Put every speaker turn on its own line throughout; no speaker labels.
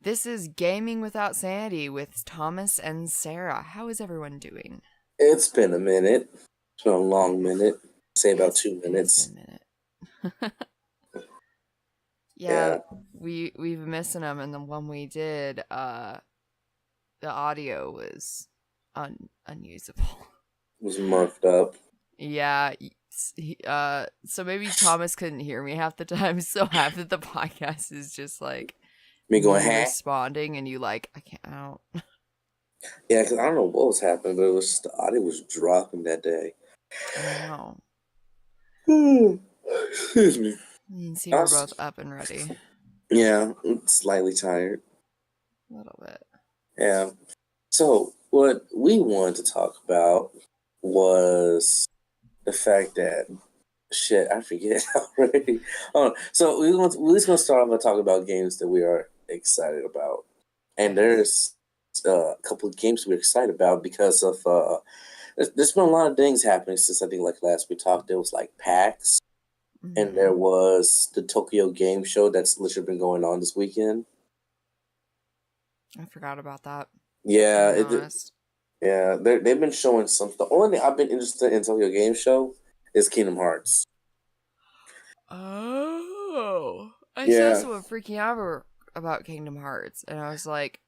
This is Gaming Without Sanity with Thomas and Sarah. How is everyone doing?
It's been a minute. It's been a long minute. Say
It
about
has,
2
it has
minutes.
been a minute. Yeah,
Yeah,
we've been missing them, and the one we did, the audio was unusable.
was murked up.
Yeah, so maybe Thomas couldn't hear me half the time, so half of the podcast is just like
Me going,
me
huh?
responding, and you like, I can't, I don't.
Yeah, because I don't know what was happening, but it was just the audio was dropping that day.
I know.
Excuse me.
You can see
I
we're both
was,
up and ready.
yeah, I'm slightly tired.
A little bit.
Yeah. So, what we wanted to talk about was the fact that shit, I forget already. So we're just gonna start off by talking about games that we are excited about, and
Yes.
there's a couple of games we're excited about because of there's been a lot of things happening since I think like last we talked. There was like PAX, and
Mm-hmm.
there was the Tokyo Game Show that's literally been going on this weekend.
I forgot about that. I'll
Yeah,
be honest.
yeah, they've been showing some. The only thing I've been interested in Tokyo Game Show is Kingdom Hearts.
Oh. I saw
Yeah,
someone freaking out about Kingdom Hearts, and I was like,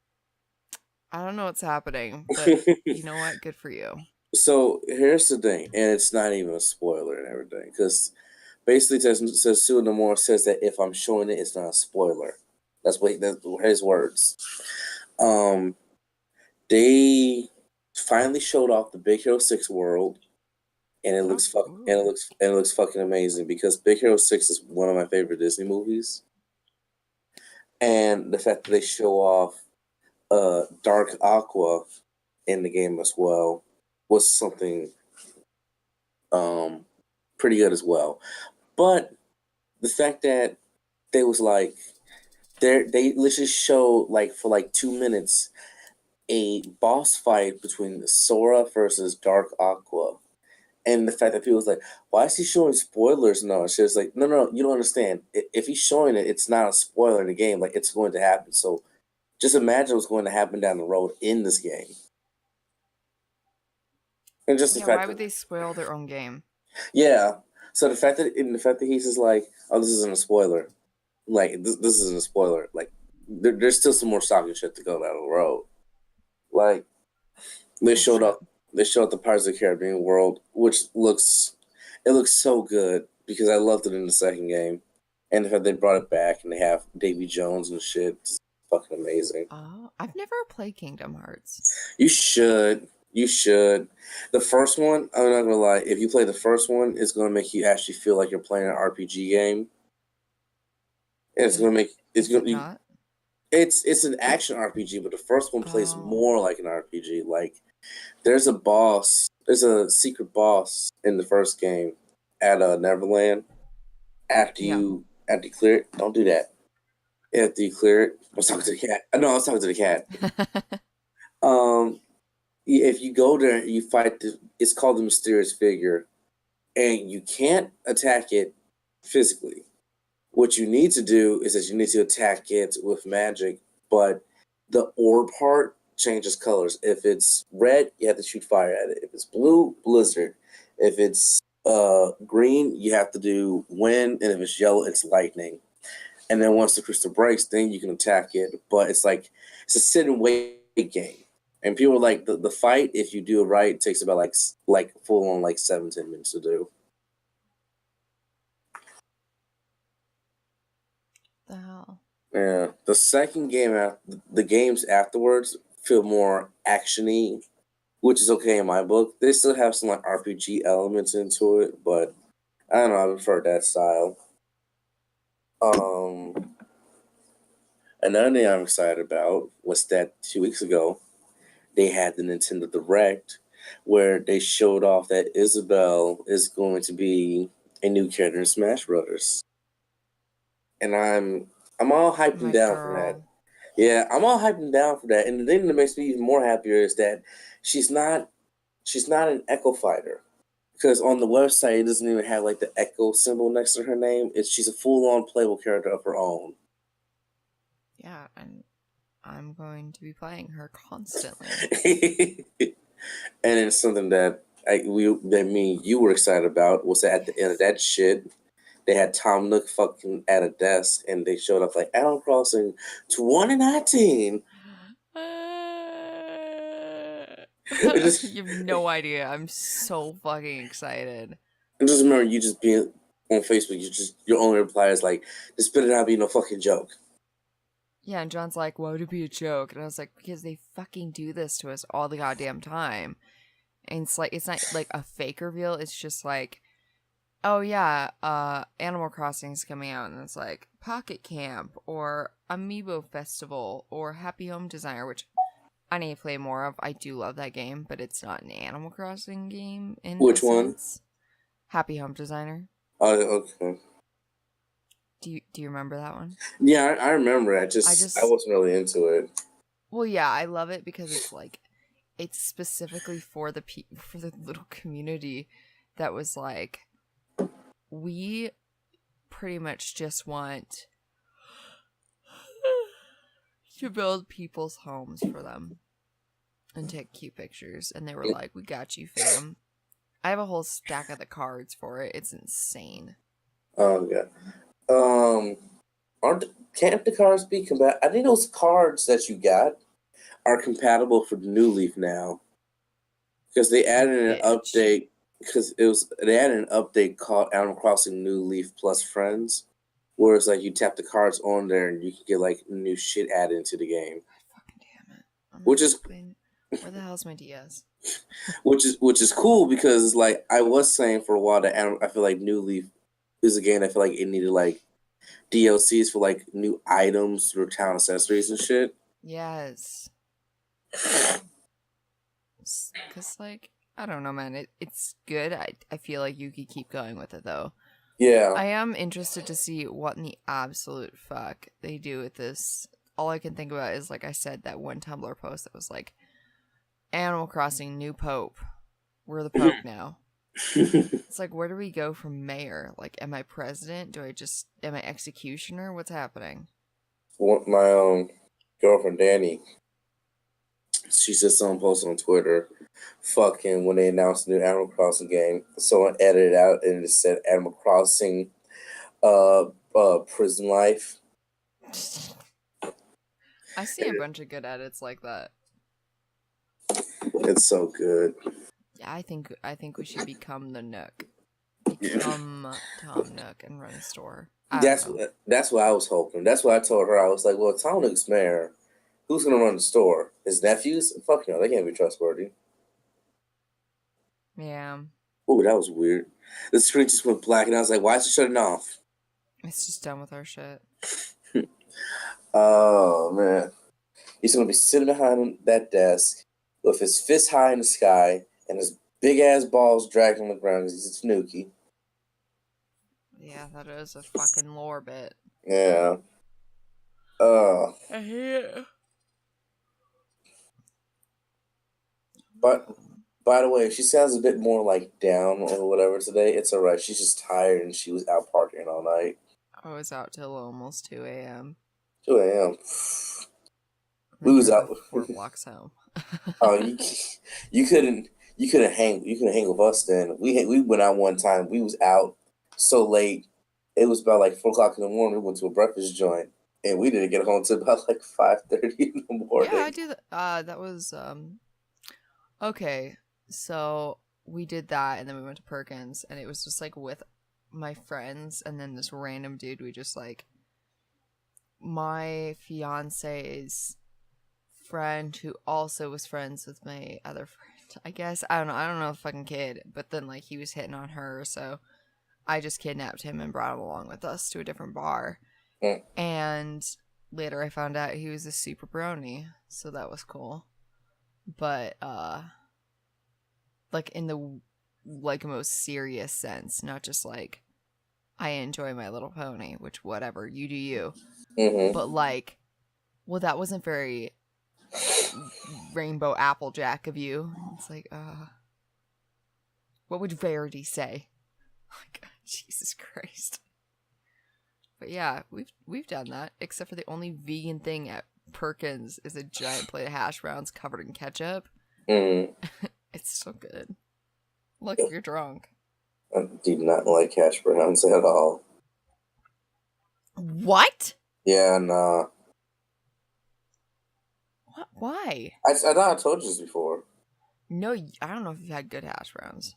I don't know what's happening, but you know what? Good for you.
So here's the thing, and it's not even a spoiler and everything, because basically says Sue Nomura says that if I'm showing it, it's not a spoiler. That's his words. Um, they finally showed off the Big Hero 6 world, and it
Oh,
looks fuck and
ooh.
it looks fucking amazing because Big Hero 6 is one of my favorite Disney movies, and the fact that they show off Dark Aqua in the game as well was something um pretty good as well. But the fact that they was like they literally showed like for like 2 minutes a boss fight between Sora versus Dark Aqua. And the fact that people was like, why is he showing spoilers? No, she was like, no, you don't understand. If he's showing it, it's not a spoiler in the game. Like it's going to happen. So just imagine what's going to happen down the road in this game. And just the
Yeah,
fact
why
that
would they spoil their own game?
yeah. So the fact that he's just like, oh, this isn't a spoiler. Like this isn't a spoiler. Like there's still some more stalking shit to go down the road. Like they
Oh,
showed
shit.
up, they showed the Pirates of the Caribbean world, which looks so good because I loved it in the second game, and the fact they brought it back and they have Davy Jones and shit, it's fucking amazing.
Oh, I've never played Kingdom Hearts.
You should. You should. The first one, I'm not gonna lie. If you play the first one, it's gonna make you actually feel like you're playing an RPG game. And it's
Is
gonna make it's
is it
gonna
not?
it's an action RPG, but the first one plays
Oh,
more like an RPG. Like there's a secret boss in the first game at Neverland.
yeah.
After you clear it, don't do that. After you clear it, I was talking to the cat. No, I was talking to the cat. Um, if you go there, you fight it's called the mysterious figure, and you can't attack it physically. What you need to do is that you need to attack it with magic, but the orb part changes colors. If it's red, you have to shoot fire at it. If it's blue, blizzard. If it's green, you have to do wind, and if it's yellow, it's lightning. And then once the crystal breaks, then you can attack it. But it's a sit and wait game. And people are like the fight, if you do it right, takes about like full on like 7-10 minutes to do.
The hell.
Yeah, the second game, the games afterwards feel more actiony, which is okay in my book. They still have some like RPG elements into it, but I don't know. I prefer that style. Um, Another thing I'm excited about was that 2 weeks ago they had the Nintendo Direct, where they showed off that Isabelle is going to be a new character in Smash Brothers, and I'm all hyped and
My
down for that.
girl.
Yeah, I'm all hyped and down for that. And the thing that makes me even more happier is that she's not she's not an Echo fighter. Because on the website it doesn't even have like the Echo symbol next to her name. She's a full on playable character of her own.
Yeah, and I'm going to be playing her constantly.
And it's something that you were excited about was that at the end of that shit, they had Tom Nook fucking at a desk, and they showed up like Animal Crossing 2019.
You have no idea. I'm so fucking excited.
And just remember, you just being on Facebook, your only reply is like, "This better not be no fucking joke."
Yeah, and John's like, "Why would it be a joke?" And I was like, "Because they fucking do this to us all the goddamn time." And it's like, it's not like a fake reveal. It's just like, oh yeah, Animal Crossing's coming out, and it's like Pocket Camp or Amiibo Festival or Happy Home Designer, which I need to play more of. I do love that game, but it's not an Animal Crossing game in
Which
a
one?
sense. Happy Home Designer.
Oh, okay.
Do you remember that one?
Yeah, I remember. I wasn't really into it.
Well, yeah, I love it because it's like, it's specifically for the for the little community that was like, we pretty much just want to build people's homes for them and take cute pictures. And they were like, "We got you, fam." I have a whole stack of the cards for it. It's insane.
Oh yeah. Can't the cards be compatible? I think those cards that you got are compatible for the New Leaf now, because they added an update. Because they added an update called Animal Crossing New Leaf Plus Friends, where it's like you tap the cards on there and you can get like new shit added into the game.
Fucking damn it!
Which is
where the hell's my DS?
which is cool, because like I was saying for a while that I feel like New Leaf is a game I feel like it needed like DLCs for like new items or town accessories and shit.
Yes. Because, like, I don't know, man. It's good. I feel like you could keep going with it, though.
Yeah.
I am interested to see what in the absolute fuck they do with this. All I can think about is, like I said, that one Tumblr post that was like, Animal Crossing, new Pope. We're the Pope now. It's like, where do we go from mayor? Like, am I president? Am I executioner? What's happening?
My girlfriend Danny, she said someone posted on Twitter, fucking when they announced the new Animal Crossing game, someone edited out and it said Animal Crossing prison life.
I see a bunch of good edits like that.
It's so good.
Yeah, I think we should become the Nook. Become Tom Nook and run a store.
That's what I was hoping. That's what I told her. I was like, well, Tom Nook's mayor. Who's gonna run the store? His nephews? Fuck no, they can't be trustworthy.
Yeah.
Oh, that was weird. The screen just went black, and I was like, why is it shutting off?
It's just done with our shit.
Oh, man. He's going to be sitting behind that desk with his fist high in the sky and his big-ass balls dragged on the ground because he's a Tanuki.
Yeah, that is a fucking lore bit.
Yeah.
I hate it.
But, by the way, if she sounds a bit more, like, down or whatever today, it's alright. She's just tired and she was out partying all night.
I was out till almost 2 a.m.
2 a.m. We was out
4 blocks home.
Oh, you couldn't hang with us then. We went out one time. We was out so late. It was about like 4 o'clock in the morning. We went to a breakfast joint, and we didn't get home till about like 5:30 in the morning.
Yeah, I do that. That was okay. So we did that, and then we went to Perkins, and it was just like with my friends, and then this random dude. We just like my fiance's friend who also was friends with my other friend. I guess I don't know the fucking kid, but then like he was hitting on her, so I just kidnapped him and brought him along with us to a different bar. And later I found out he was a super brony, so that was cool. But like in the like most serious sense, not just like I enjoy My Little Pony, which whatever, you do you.
Mm-hmm.
But like, well, that wasn't very Rainbow Applejack of you. It's like, what would Verity say? Like, Jesus Christ. But yeah, we've done that, except for the only vegan thing at Perkins is a giant plate of hash browns covered in ketchup.
Mm.
It's so good. Look, you're drunk.
I do not like hash browns at all.
What?
Yeah, nah.
What? Why?
I thought I told you this before.
No, I don't know if you've had good hash browns.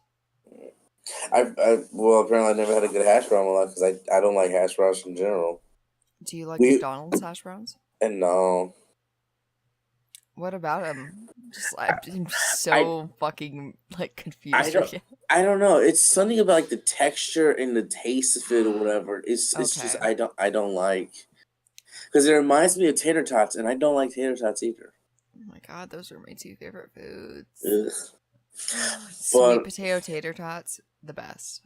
Well, apparently I never had a good hash brown in my life because I don't like hash browns in general.
Do you like McDonald's hash browns?
And no.
What about them? I'm so fucking like confused.
I don't know. It's something about like the texture and the taste of it or whatever. It's just I don't like, because it reminds me of tater tots, and I don't like tater tots either.
Oh my god, those are my two favorite foods.
Ugh.
Sweet potato tater tots, the best.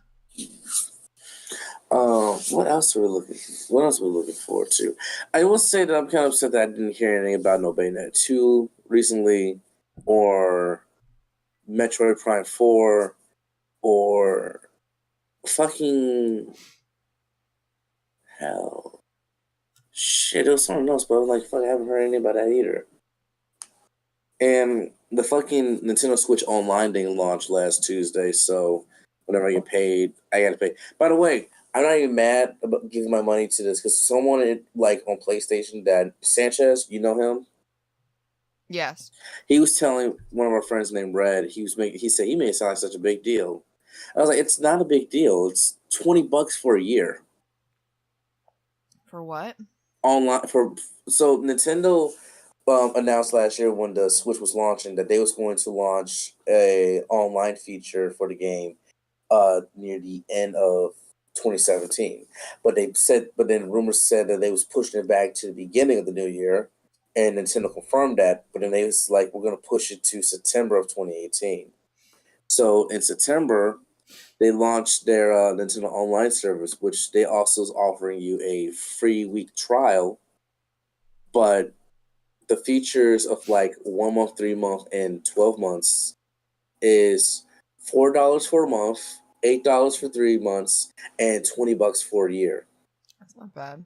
What else are we looking forward to? I will say that I'm kind of upset that I didn't hear anything about no Bayonetta 2 recently, or Metroid Prime 4, or fucking hell. Shit, it was something else, but I was like, fuck, I haven't heard anything about that either. And the fucking Nintendo Switch Online thing launched last Tuesday, so whenever I get paid, I gotta pay. By the way, I'm not even mad about giving my money to this because someone like on PlayStation, that Sanchez, you know him?
Yes.
He was telling one of our friends named Red, he said he made it sound like such a big deal. I was like, it's not a big deal. It's $20 for a year.
For what?
Online so Nintendo announced last year when the Switch was launching that they was going to launch a online feature for the game near the end of 2017. But then rumors said that they was pushing it back to the beginning of the new year, and Nintendo confirmed that. But then they was like, we're gonna push it to September of 2018. So in September, they launched their Nintendo Online service, which they also is offering you a free week trial, but the features of like 1 month, 3 month, and 12 months is $4 for a month, $8 for 3 months, and $20 for a year.
That's not bad.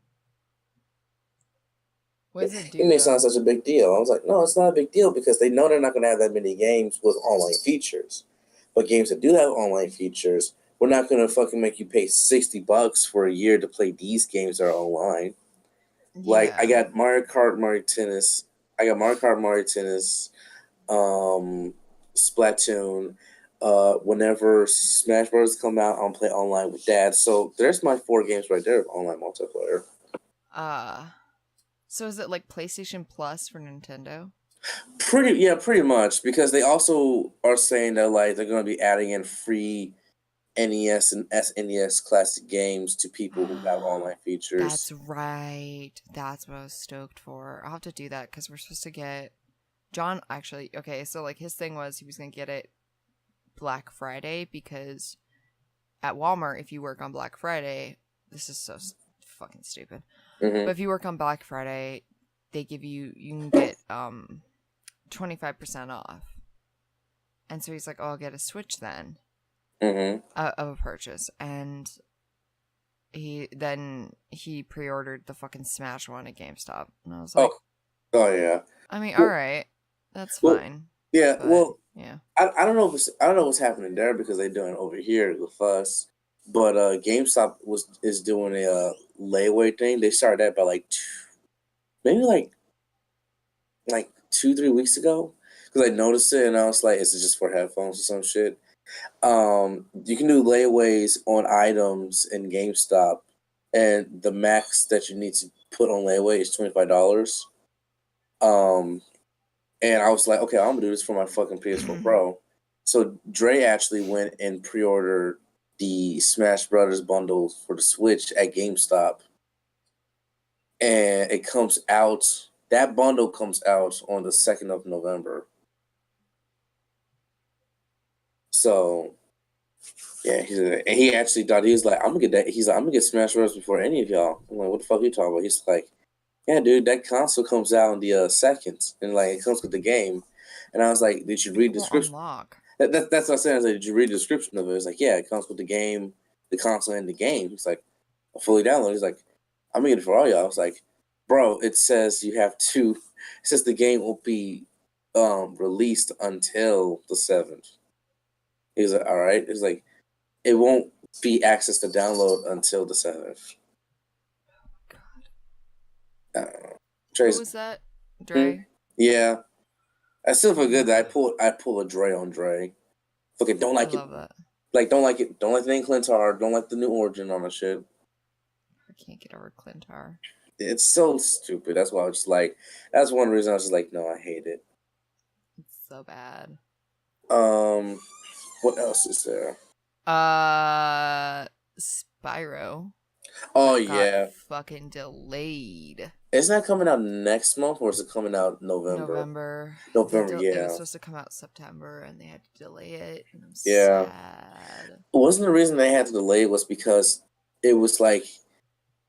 What does it do?
It may sound such a big deal. I was like, no, it's not a big deal because they know they're not going to have that many games with online features. But games that do have online features, we're not going to fucking make you pay $60 for a year to play these games that are online. Yeah. Like, I got Mario Kart, Mario Tennis, Splatoon. Whenever Smash Bros. Come out, I'll play online with Dad. So there's my 4 games right there of online multiplayer.
So is it like PlayStation Plus for Nintendo?
Pretty much, because they also are saying that like they're going to be adding in free NES and SNES classic games to people who have online features.
That's right. That's what I was stoked for. I'll have to do that because we're supposed to get John. Actually, okay. So like his thing was he was going to get it Black Friday because at Walmart, if you work on Black Friday, this is so fucking stupid. Mm-hmm. But if you work on Black Friday, they give you can get 25% off. And so he's like, "Oh, I'll get a Switch then." Mm-hmm. Of a purchase, and he pre-ordered the fucking Smash one at GameStop, and I was like,
"Oh yeah."
I mean, all right, that's fine.
Yeah,
but, yeah.
I don't know what's happening there because they're doing it over here with us, but GameStop is doing a layaway thing. They started that by like 2-3 weeks ago because I noticed it and I was like, "Is it just for headphones or some shit?" You can do layaways on items in GameStop, and the max that you need to put on layaway is $25. And I was like, okay, I'm gonna do this for my fucking PS4 Pro. So Dre actually went and pre-ordered the Smash Brothers bundle for the Switch at GameStop, and it comes out. That bundle comes out on the 2nd of November. So, yeah, he actually thought, he was like, I'm gonna get that. He's like, I'm gonna get Smash Bros. Before any of y'all. I'm like, what the fuck are you talking about? He's like, yeah, dude, that console comes out on the 2nd, and like it comes with the game. And I was like, did you read the description? That's what I said. I was like, did you read the description of it? It's like, yeah, it comes with the game, the console, and the game. He's like, I fully downloaded. He's like, I'm gonna get it for all y'all. I was like, bro, it says you have to It says the game won't be released until the 7th. He was like, all right. It's like it won't be access to download until the 7th.
God.
Trace,
Who was that? Dre?
Yeah. I still feel good that I pull a Dre on Dre. Fucking don't like
I
it.
love that.
Like don't like it. Don't like the name Clintar. Don't like the new origin on the shit.
I can't get over Clintar.
It's so stupid. That's why I was just like. That's one reason I was just like, no, I hate it.
It's so bad.
What else is there?
Spyro.
Oh
Got fucking delayed.
Isn't that coming out next month or is it coming out November? November, yeah.
It was supposed to come out September and they had to delay it. And I'm
Yeah.
sad.
Wasn't the reason they had to delay it was because it was like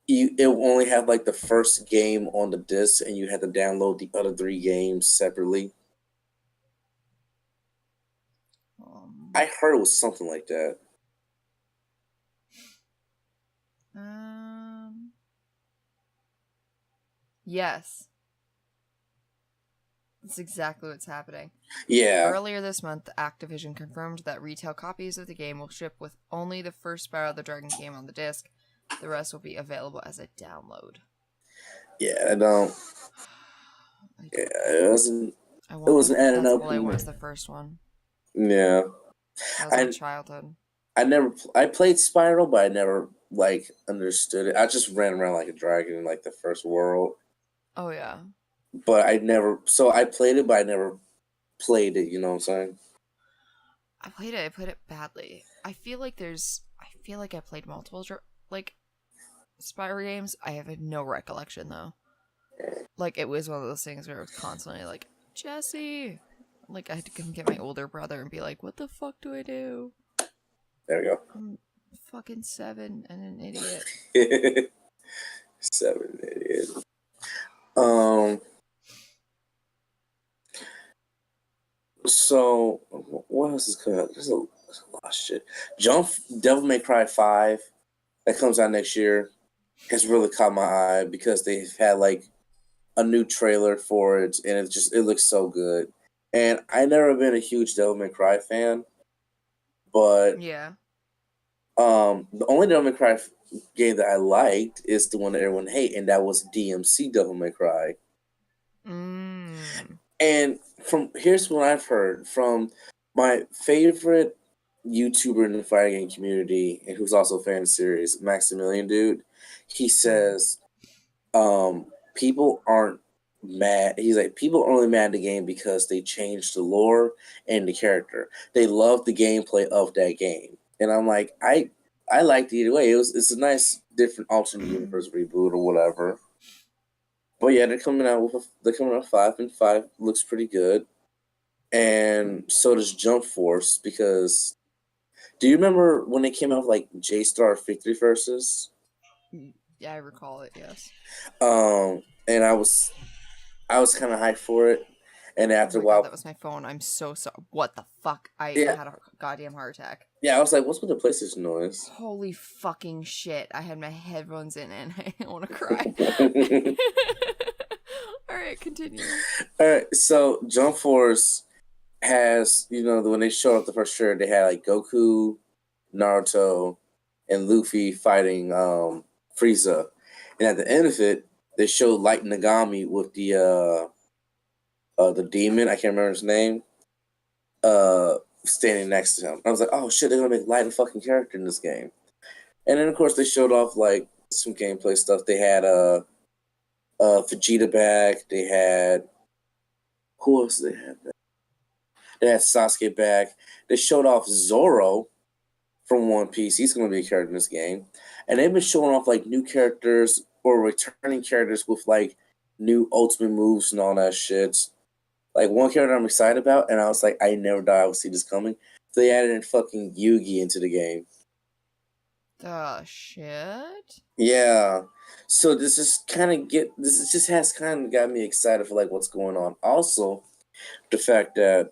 it only had like the first game on the disc and you had to download the other 3 games separately. I heard it was something like that.
Yes. That's exactly what's happening.
Yeah.
Earlier this month, Activision confirmed that retail copies of the game will ship with only the first Spyro the Dragon game on the disc. The rest will be available as a download.
Yeah, I don't. Yeah, it wasn't. It wasn't adding up.
All I want is the first one.
Yeah.
That was my childhood.
I played Spyro, but I never like understood it. I just ran around like a dragon in like the first world.
Oh yeah.
But I played it, but I never played it, you know what I'm saying?
I played it badly. I feel like I played multiple like Spyro games. I have no recollection though. Like it was one of those things where it was constantly like, Jesse, like I had to come get my older brother and be like, what the fuck do I do?
There we go.
I'm fucking 7 and an idiot.
7 idiot. So what else is coming out? There's a lot of shit. Devil May Cry 5 that comes out next year has really caught my eye because they've had like a new trailer for it and it looks so good. And I never been a huge Devil May Cry fan, but
yeah.
The only Devil May Cry game that I liked is the one that everyone hated, and that was DMC Devil May Cry. And here's what I've heard from my favorite YouTuber in the fighting game community, and who's also a fan of the series, Maximilian Dude. He says, people aren't mad. He's like, people are only mad at the game because they changed the lore and the character. They love the gameplay of that game. And I'm like, I liked it either way. It's a nice different alternate universe reboot or whatever. But yeah, they're coming out with 5, and 5 looks pretty good. And so does Jump Force, because do you remember when they came out with like J-Star Victory Versus?
Yeah, I recall it, yes.
And I was kind of hyped for it. And after a while,
God, that was my phone. I'm so sorry. What the fuck? I had a goddamn heart attack.
Yeah, I was like, what's with the PlayStation noise?
Holy fucking shit. I had my headphones in and I want to cry. Alright, continue.
Alright, so Jump Force has, when they showed up the first trailer, they had like Goku, Naruto, and Luffy fighting Frieza. And at the end of it, they showed Light Nagami with the demon, I can't remember his name, standing next to him. I was like, oh shit, they're gonna make Light a fucking character in this game. And then of course they showed off like some gameplay stuff. They had Vegeta back. They had who else they had back? They had Sasuke back. They showed off Zoro from One Piece. He's gonna be a character in this game. And they've been showing off like new characters or returning characters with like new ultimate moves and all that shit. Like one character I'm excited about, and I was like, I never thought I would see this coming. They added in fucking Yugi into the game.
The shit?
Yeah. So this just has kind of got me excited for like what's going on. Also, the fact that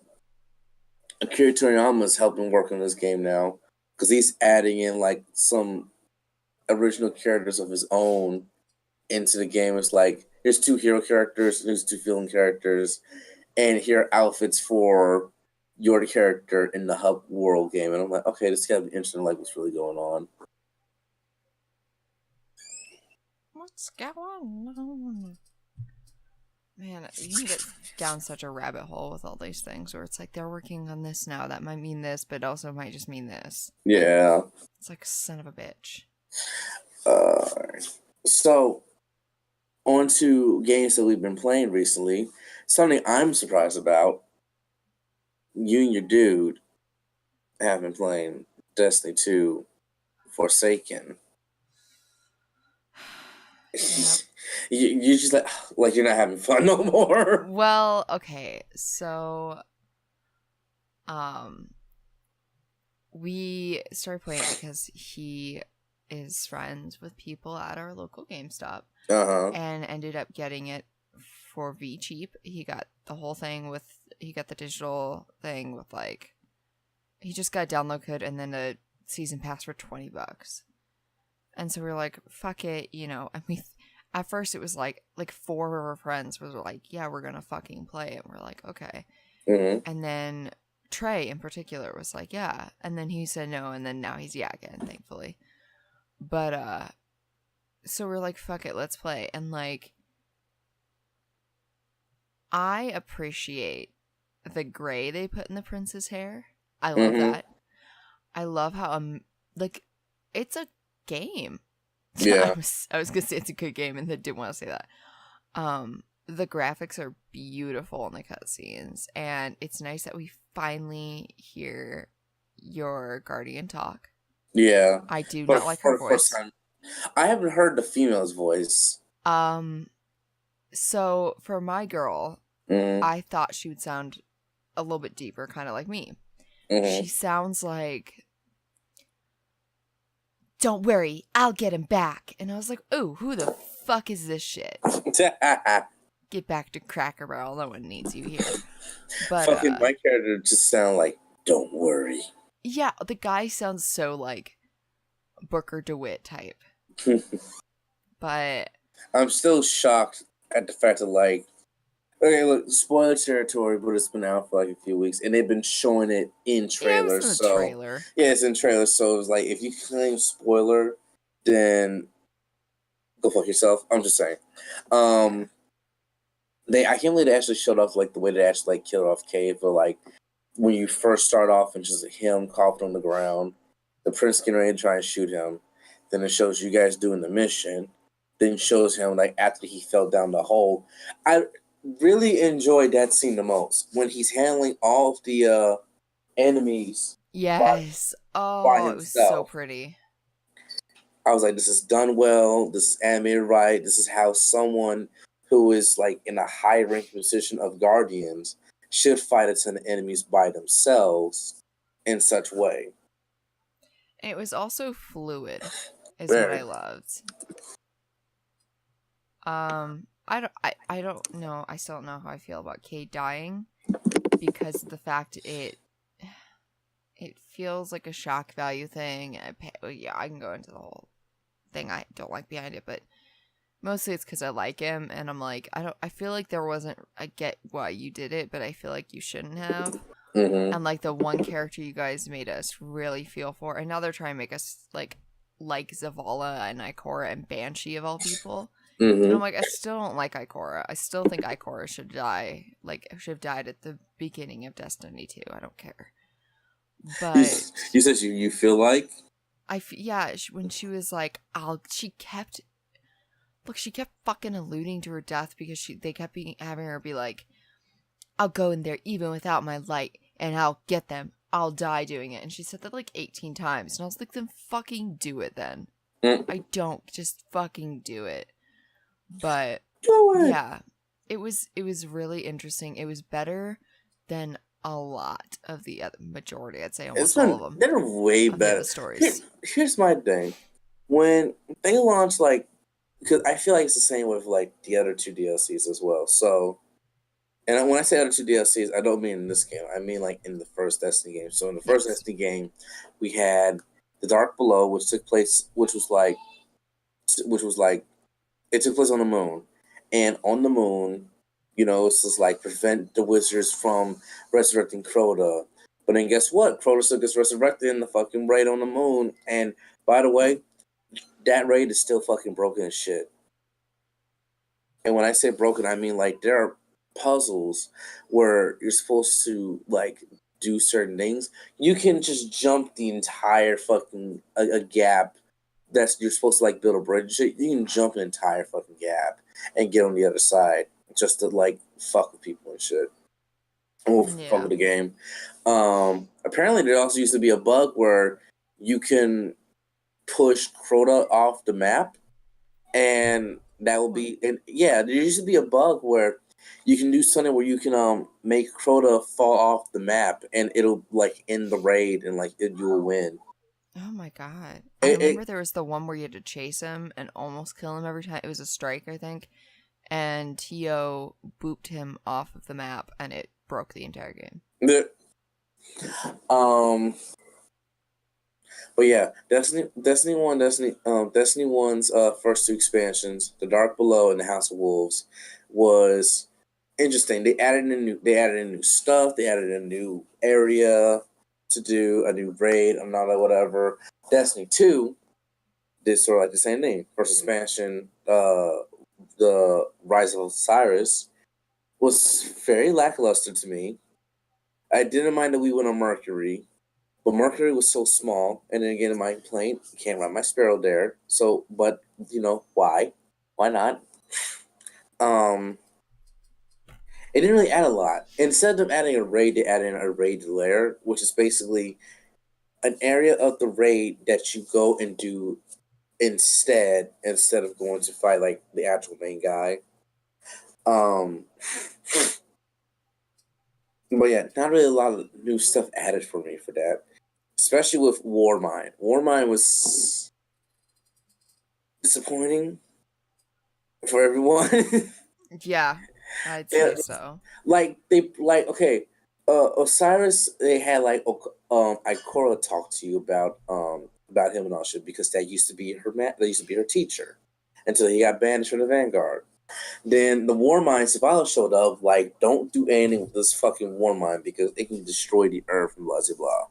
Akira Toriyama is helping work on this game now because he's adding in like some original characters of his own into the game. It's like here's 2 hero characters, here's 2 villain characters, and here are outfits for your character in the hub world game. And I'm like, okay, this gotta be interesting, like what's really going on.
What's going on? Man, you can get down such a rabbit hole with all these things where it's like they're working on this now. That might mean this, but also might just mean this.
Yeah.
It's like son of a bitch.
So, on to games that we've been playing recently. Something I'm surprised about. You and your dude have been playing Destiny 2 Forsaken.
Yep.
You're just like you're not having fun no more.
Well, okay, so we started playing it because he is friends with people at our local GameStop, and ended up getting it for V cheap. He got the whole thing he got the digital thing with like, he just got a download code and then a season pass for $20. And so we were like, fuck it, you know. And we, at first it was like 4 of our friends were like, yeah, we're gonna fucking play it. And we're like, okay.
Mm-hmm.
And then Trey in particular was like, yeah. And then he said no, and then now he's yeah again, thankfully. But so we're like, fuck it, let's play. And like, I appreciate the gray they put in the prince's hair. I love that. I love how like, it's a game.
Yeah.
I was gonna say it's a good game and then didn't want to say that. The graphics are beautiful in the cutscenes, and it's nice that we finally hear your guardian talk.
Yeah.
I do not like her voice.
I haven't heard the female's voice.
So for my girl, I thought she would sound a little bit deeper, kind of like me. She sounds like, "Don't worry, I'll get him back." And I was like, "Ooh, who the fuck is this shit? Get back to Cracker Barrel. No one needs you here." But
fucking my character just sound like, "Don't worry."
Yeah, the guy sounds so like Booker DeWitt type. But
I'm still shocked at the fact that, like, okay, look, spoiler territory, but it's been out for like a few weeks, and they've been showing it in trailers.
Yeah, it was in the trailer.
Yeah, it's in trailers. So it's like, if you claim spoiler, then go fuck yourself. I'm just saying. I can't believe they actually showed off like the way they actually like killed off Cave, but like when you first start off and just him coughing on the ground, the prince getting ready to try and shoot him. Then it shows you guys doing the mission. Then shows him like after he fell down the hole. I really enjoyed that scene the most when he's handling all of the enemies.
Yes.
By
it was so pretty.
I was like, this is done well. This is animated right. This is how someone who is like in a high ranking position of guardians should fight a ton of enemies by themselves in such way.
And it was also fluid, is what I loved. I don't know. I still don't know how I feel about Cade dying, because the fact it feels like a shock value thing. Yeah, I can go into the whole thing I don't like behind it, but mostly it's because I like him, and I'm like, I feel like there wasn't. I get why you did it, but I feel like you shouldn't have. And like the one character you guys made us really feel for, and now they're trying to make us like Zavala and Ikora and Banshee of all people. And I'm like, I still don't like Ikora. I still think Ikora should die. Like, should have died at the beginning of Destiny 2. I don't care. But
you said you feel like?
When she was like, she kept fucking alluding to her death because they kept having her be like, I'll go in there even without my light and I'll get them. I'll die doing it. And she said that like 18 times. And I was like, then fucking do it then. I don't. Just fucking do it. But yeah, it was really interesting. It was better than a lot of the other majority. I'd say almost all of them.
They're way better.
The stories.
Here's my thing. When they launch, like, because I feel like it's the same with like the other 2 DLCs as well. So, and when I say other 2 DLCs, I don't mean in this game. I mean like in the first Destiny game. So in the first Destiny game, we had the Dark Below, which was like, it took place on the moon. And on the moon, it's just like prevent the wizards from resurrecting Crota. But then guess what? Crota still gets resurrected in the fucking raid on the moon. And by the way, that raid is still fucking broken as shit. And when I say broken, I mean like there are puzzles where you're supposed to like do certain things. You can just jump the entire fucking a gap that's you're supposed to like build a bridge. You can jump an entire fucking gap and get on the other side just to like fuck with people and shit. Or fuck with the game. Apparently there also used to be a bug where you can push Crota off the map, and that will be and yeah, there used to be a bug where you can do something where you can make Crota fall off the map and it'll like end the raid and like you will win.
Oh my god. I remember there was the one where you had to chase him and almost kill him every time. It was a strike, I think. And Tio booped him off of the map and it broke the entire game.
But yeah, Destiny 1's first two expansions, The Dark Below and The House of Wolves, was interesting. They added in new stuff, they added a new area to do, a new raid, and all that whatever. Destiny 2 did sort of like the same thing. First expansion, the Rise of Osiris, was very lackluster to me. I didn't mind that we went on Mercury, but Mercury was so small. And then again, in my complaint, can't run my Sparrow there. So, but why? Why not? It didn't really add a lot. Instead of adding a raid, they added in a raid lair, which is basically an area of the raid that you go and do instead of going to fight like the actual main guy. But yeah, not really a lot of new stuff added for me for that. Especially with Warmind. Warmind was disappointing for everyone.
Yeah, I'd say so.
Osiris, they had like Ikora talk to you about him and all shit because that used to be her teacher until he got banished from the Vanguard. Then the Warmind Survivor showed up, like, don't do anything with this fucking Warmind because it can destroy the earth and blah blah blah.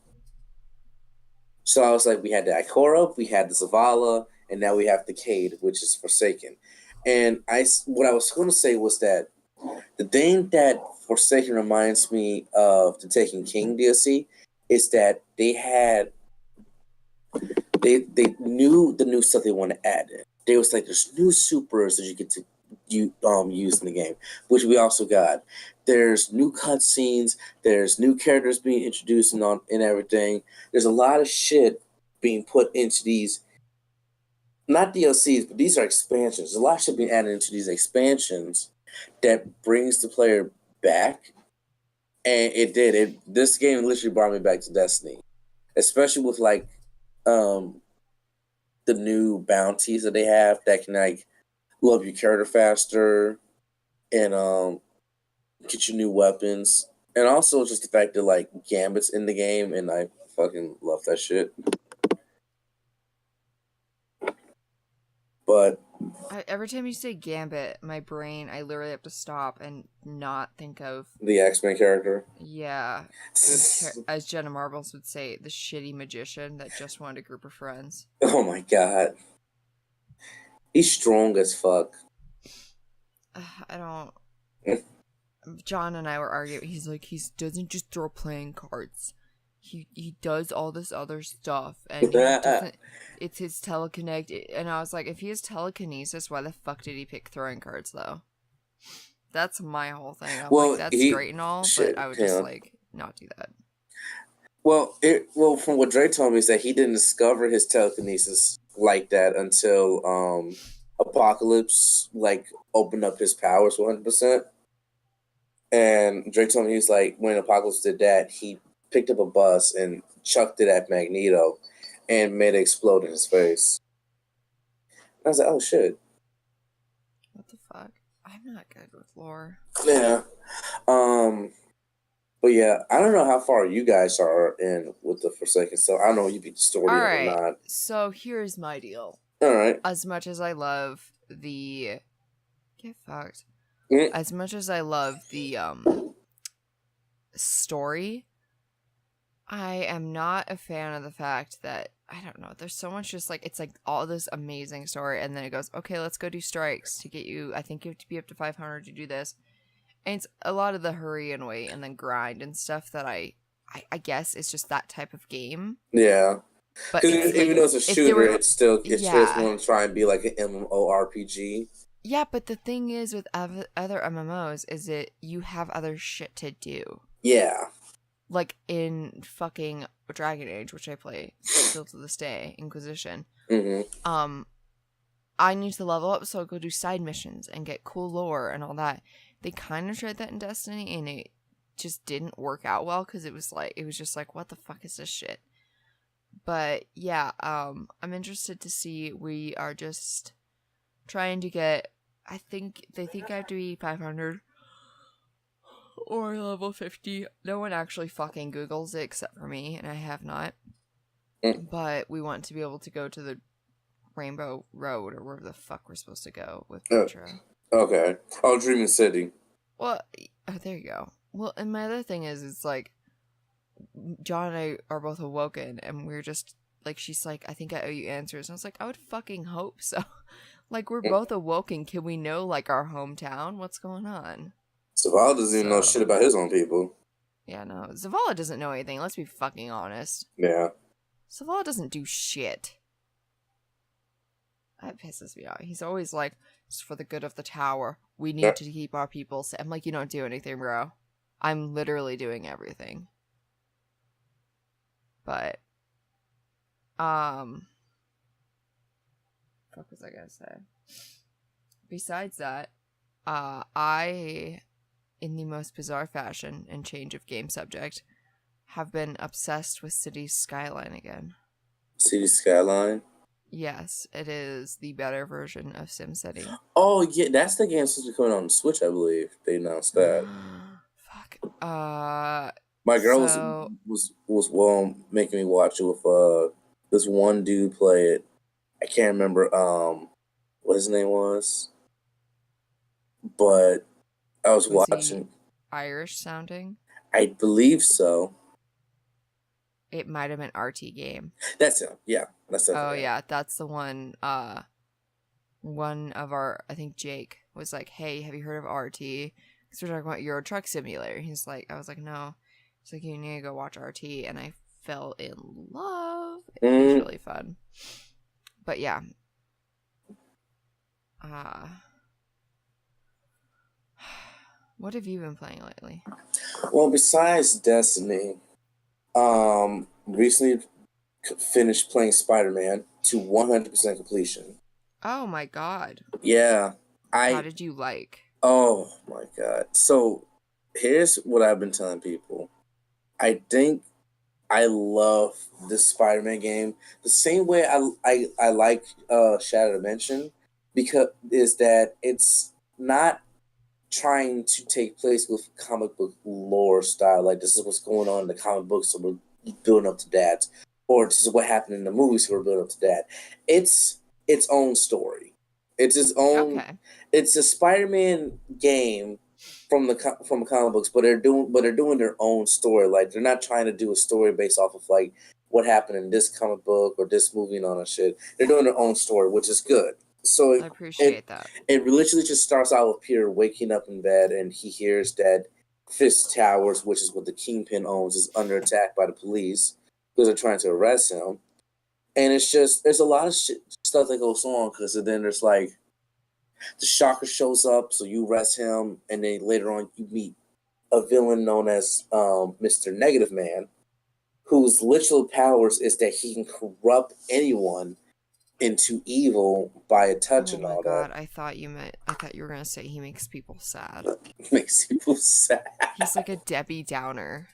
So I was like, we had the Ikora, we had the Zavala, and now we have the Cade, which is Forsaken. And what I was going to say was that the thing that Forsaken reminds me of the Taken King DLC is that they knew the new stuff they want to add in. There was like there's new supers that you get to use in the game, which we also got. There's new cutscenes. There's new characters being introduced and everything. There's a lot of shit being put into these, not DLCs, but these are expansions. There's a lot of shit being added into these expansions that brings the player back, and it did. This game literally brought me back to Destiny, especially with like the new bounties that they have that can like level your character faster and get you new weapons, and also just the fact that like Gambit's in the game, and I fucking love that shit. But
Every time you say Gambit, my brain, I literally have to stop and not think of
the X-Men character.
Yeah. As Jenna Marbles would say, the shitty magician that just wanted a group of friends.
Oh my god. He's strong as fuck.
I don't... John and I were arguing. He's like, he doesn't just throw playing cards. He does all this other stuff, and it's his teleconnect. And I was like, if he has telekinesis, why the fuck did he pick throwing cards though? That's my whole thing. I'm like, that's great and all, but I would just like not do that.
Well, from what Dre told me is that he didn't discover his telekinesis like that until Apocalypse like opened up his powers 100%. And Dre told me he was like, when Apocalypse did that, he picked up a bus and chucked it at Magneto and made it explode in his face. And I was like, oh shit.
What the fuck? I'm not good with lore.
Yeah. But yeah, I don't know how far you guys are in with the Forsaken stuff. I don't know if you beat the story or not.
So here's my deal.
All right.
As much as I love the Get fucked.
Mm.
As much as I love the story, I am not a fan of the fact that, I don't know, there's so much just like, it's like all this amazing story, and then it goes, okay, let's go do strikes to get you, I think you have to be up to 500 to do this. And it's a lot of the hurry and wait and then grind and stuff that I guess it's just that type of game.
Yeah.
But
Because even though it's a shooter, it's still want to try and be like an MMORPG.
Yeah, but the thing is with other MMOs is that you have other shit to do.
Yeah.
Like in fucking Dragon Age, which I play still to this day, Inquisition.
Mm-hmm.
I need to level up, so I'll go do side missions and get cool lore and all that. They kind of tried that in Destiny, and it just didn't work out well because it was just like, what the fuck is this shit? But yeah, I'm interested to see. We are just trying to get, I think they think I have to be 500 or level 50. No one actually fucking Googles it except for me, and I have not. But we want to be able to go to the Rainbow Road or wherever the fuck we're supposed to go with Petra.
Okay. Oh, Dreaming City.
Well, there you go. Well, and my other thing is, it's like, John and I are both awoken, and we're just, like, she's like, I think I owe you answers. And I was like, I would fucking hope so. Like, we're both awoken. Can we know, like, our hometown? What's going on?
Zavala doesn't even know shit about his own people.
Yeah, no. Zavala doesn't know anything. Let's be fucking honest.
Yeah.
Zavala doesn't do shit. That pisses me off. He's always like, it's for the good of the tower. We need to keep our people safe. I'm like, you don't do anything, bro. I'm literally doing everything. But, what was I gonna say? Besides that, I, in the most bizarre fashion and change of game subject, have been obsessed with Cities Skyline again.
Cities Skyline?
Yes, it is the better version of SimCity.
Oh, yeah, that's the game supposed to be coming on Switch, I believe. They announced that.
Fuck.
My girl was making me watch it with this one dude play it. I can't remember what his name was, but I was watching.
Irish sounding?
I believe so.
It might have been RT Game.
That's him. Yeah, that's it.
Oh yeah, that's the one. One of our, I think Jake was like, "Hey, have you heard of RT?" Because we're talking about Euro Truck Simulator. He's like, I was like, "No." He's like, "You need to go watch RT," and I fell in love. It was really fun. But yeah. What have you been playing lately?
Well, besides Destiny, recently finished playing Spider-Man to 100% completion.
Oh my god.
Yeah.
How did you like?
Oh my god. So here's what I've been telling people. I think I love this Spider-Man game the same way I like Shadow Dimension, because is that it's not trying to take place with comic book lore style, like this is what's going on in the comic books, so we're building up to that, or this is what happened in the movies, so we're building up to that. It's its own story. It's its own. Okay. It's a Spider-Man game from the comic books, but they're doing their own story. Like they're not trying to do a story based off of like what happened in this comic book or this movie and all that shit. They're doing their own story, which is good. So
I appreciate that.
It literally just starts out with Peter waking up in bed and he hears that Fisk Towers, which is what the Kingpin owns, is under attack by the police because they're trying to arrest him. And it's just, there's a lot of stuff that goes on, because then there's like, the Shocker shows up, so you arrest him, and then later on you meet a villain known as Mr. Negative Man, whose literal powers is that he can corrupt anyone into evil by a touch and all that. Oh my god,
I thought you were going to say he makes people sad.
Makes people sad.
He's like a Debbie Downer.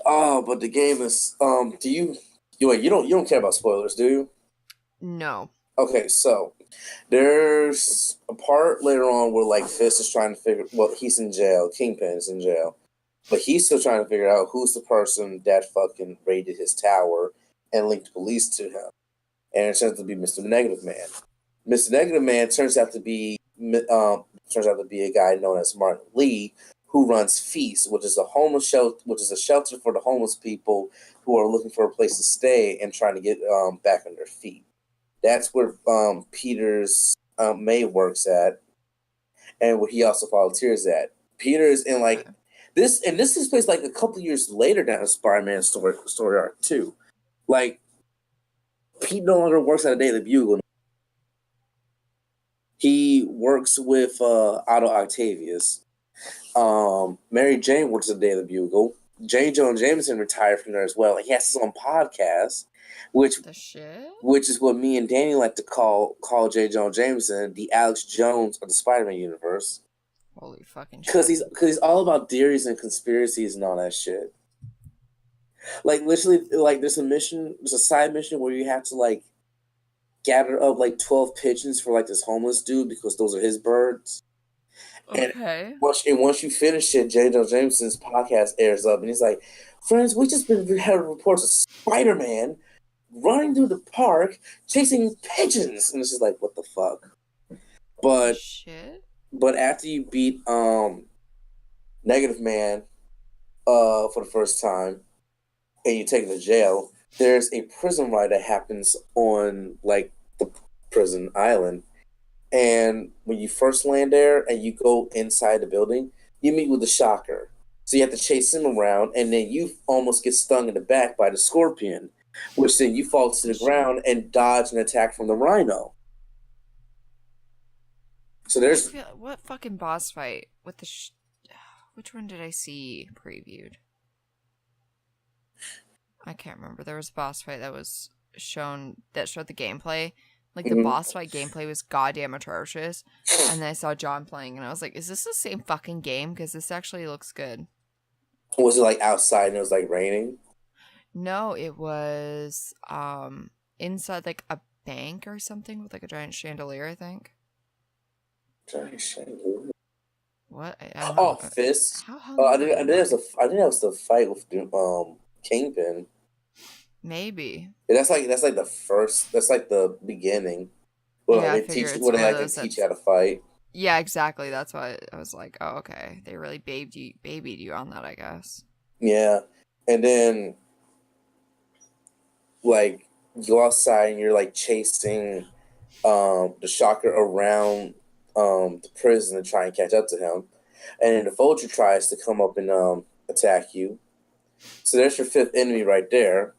Oh, but the game is, you don't care about spoilers, do you?
No.
Okay, so there's a part later on where like Fisk is trying to figure, well, he's in jail, Kingpin is in jail, but he's still trying to figure out who's the person that fucking raided his tower and linked police to him. And it turns out to be Mr. Negative Man. Mr. Negative Man turns out to be turns out to be a guy known as Martin Lee, who runs Feast, which is a homeless shelter, which is a shelter for the homeless people who are looking for a place to stay and trying to get back on their feet. That's where Peter's May works at, and where he also volunteers at. Peter's in like this, and this is placed like a couple years later down the Spider-Man story arc too. Like Pete no longer works at a Daily Bugle. He works with Otto Octavius. Mary Jane works at the Daily Bugle. J. Jonah Jameson retired from there as well. He has his own podcast, which is what me and Danny like to call J. Jonah Jameson the Alex Jones of the Spider-Man universe.
Holy fucking shit!
Because he's all about theories and conspiracies and all that shit. Like literally, like there's a side mission where you have to like gather up like 12 pigeons for like this homeless dude because those are his birds.
Okay.
And once you finish it, J. Jonah Jameson's podcast airs up, and he's like, "Friends, we just had reports of Spider-Man running through the park chasing pigeons," and it's just like, what the fuck? But after you beat Negative Man for the first time, and you take him to jail, there's a prison riot that happens on like the prison island. And when you first land there and you go inside the building, you meet with the Shocker. So you have to chase him around, and then you almost get stung in the back by the Scorpion, which then you fall to the ground and dodge an attack from the Rhino. So there's...
What fucking boss fight with the... Which one did I see previewed? I can't remember. There was a boss fight that was shown, that showed the gameplay. Like, the boss fight gameplay was goddamn atrocious. And then I saw John playing, and I was like, is this the same fucking game? Because this actually looks good.
Was it, like, outside and it was, like, raining?
No, it was inside, like, a bank or something with, like, a giant chandelier, I think.
Giant chandelier?
What?
Fist? I think that was the fight with Kingpin.
Maybe.
Yeah, that's like the first. That's like the beginning. Well,
yeah,
they teach you how to fight.
Yeah, exactly. That's why I was like, oh, okay. They really babied you on that, I guess.
Yeah, and then like you go outside and you're like chasing the Shocker around the prison to try and catch up to him, and then the Vulture tries to come up and attack you. So there's your fifth enemy right there.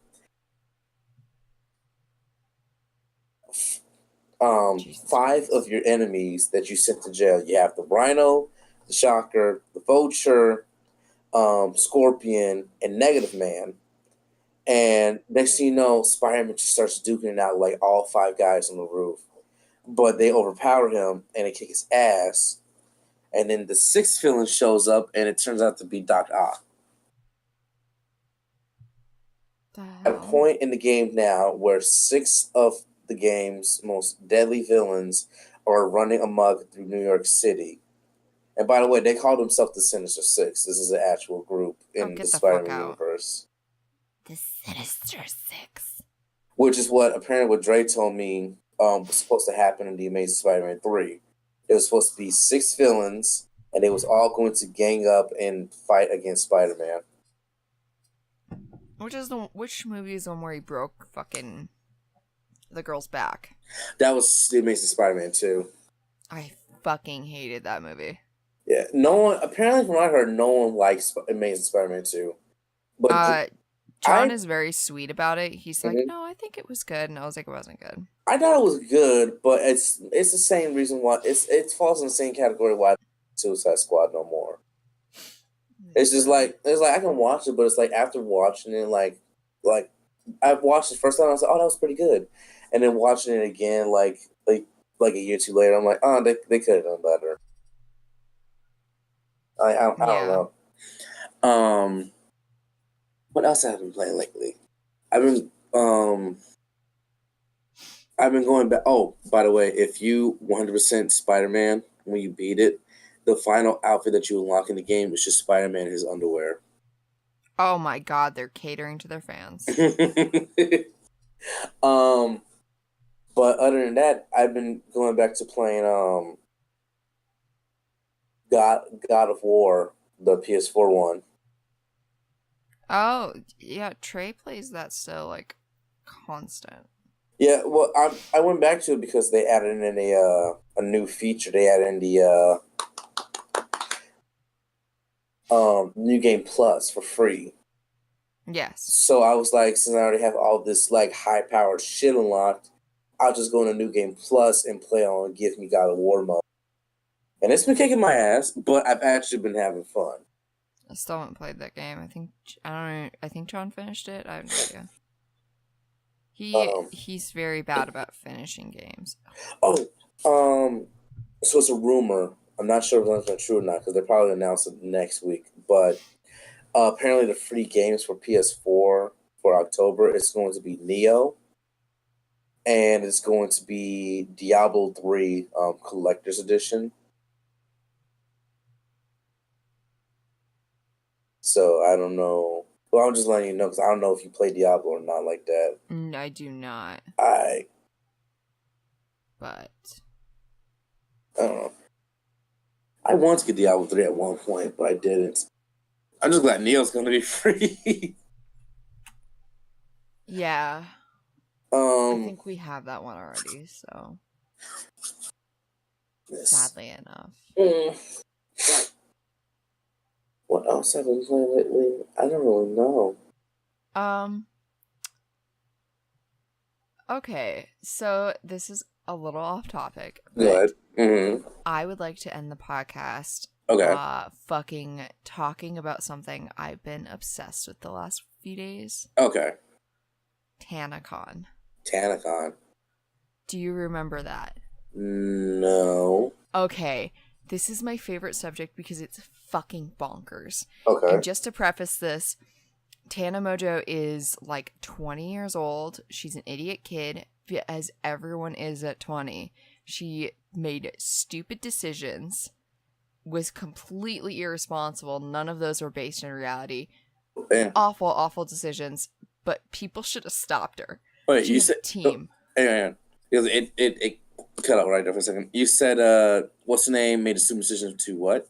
Five of your enemies that you sent to jail. You have the Rhino, the Shocker, the Vulture, Scorpion, and Negative Man. And next thing you know, Spider-Man just starts duking it out like all five guys on the roof. But they overpower him and they kick his ass. And then the sixth villain shows up and it turns out to be Doc Ock. At a point in the game now where 6 of the game's most deadly villains are running amok through New York City. And by the way, they call themselves the Sinister Six. This is an actual group in the Spider-Man universe.
The Sinister Six.
Which is apparently what Dre told me was supposed to happen in The Amazing Spider-Man 3. It was supposed to be 6 villains, and they was all going to gang up and fight against Spider-Man.
Which movie is the one where he broke fucking the girl's back? That
was The Amazing Spider-Man 2.
I fucking hated that movie.
Yeah, apparently from what I heard, no one likes Amazing Spider-Man 2. But
John is very sweet about it. He's like, no, I think it was good. And I was like, it wasn't good.
I thought it was good, but it's the same reason why it falls in the same category why Suicide Squad no more. It's just like I can watch it, but it's like after watching it, like I watched it the first time, I was like, oh, that was pretty good, and then watching it again, like a year or two later, I'm like, oh, they could have done better. I don't know. What else have I been playing lately? I've been going back. Oh, by the way, if you 100% Spider-Man when you beat it, the final outfit that you unlock in the game is just Spider-Man in his underwear.
Oh my god, they're catering to their fans.
But other than that, I've been going back to playing God of War, the PS4 one.
Oh, yeah, Trey plays that still, like, constant.
Yeah, well, I went back to it because they added in a new feature. They added in the New Game Plus for free.
Yes.
So I was like, since I already have all this like high powered shit unlocked, I'll just go into New Game Plus and play on Give Me God of War mode. And it's been kicking my ass, but I've actually been having fun.
I still haven't played that game. I think John finished it. I have no idea. He's very bad about finishing games.
So it's a rumor. I'm not sure if that's true or not because they'll probably announce it next week. But apparently, the free games for PS4 for October is going to be Neo, and it's going to be Diablo 3 Collector's Edition. So I don't know. Well, I'm just letting you know because I don't know if you play Diablo or not like that.
I do not. But
I don't know. I wanted to get Diablo 3 at one point, but I didn't. I'm just glad Neo's going to be free.
Yeah. I think we have that one already, so. Yes. Sadly enough.
What else have I been playing lately? I don't really know.
Okay, so this is a little off topic.
Good. Mm-hmm.
I would like to end the podcast fucking talking about something I've been obsessed with the last few days.
Okay.
Tanacon. Do you remember that?
No.
Okay, this is my favorite subject because it's fucking bonkers.
Okay.
And just to preface this, Tana Mojo is like 20 years old. She's an idiot kid, as everyone is at 20. She made stupid decisions, was completely irresponsible. None of those were based in reality.
Yeah.
Awful, awful decisions, but people should have stopped her.
Wait,
you said team.
Hang on. It cut out right there for a second. You said, what's the name? Made a stupid decision to what?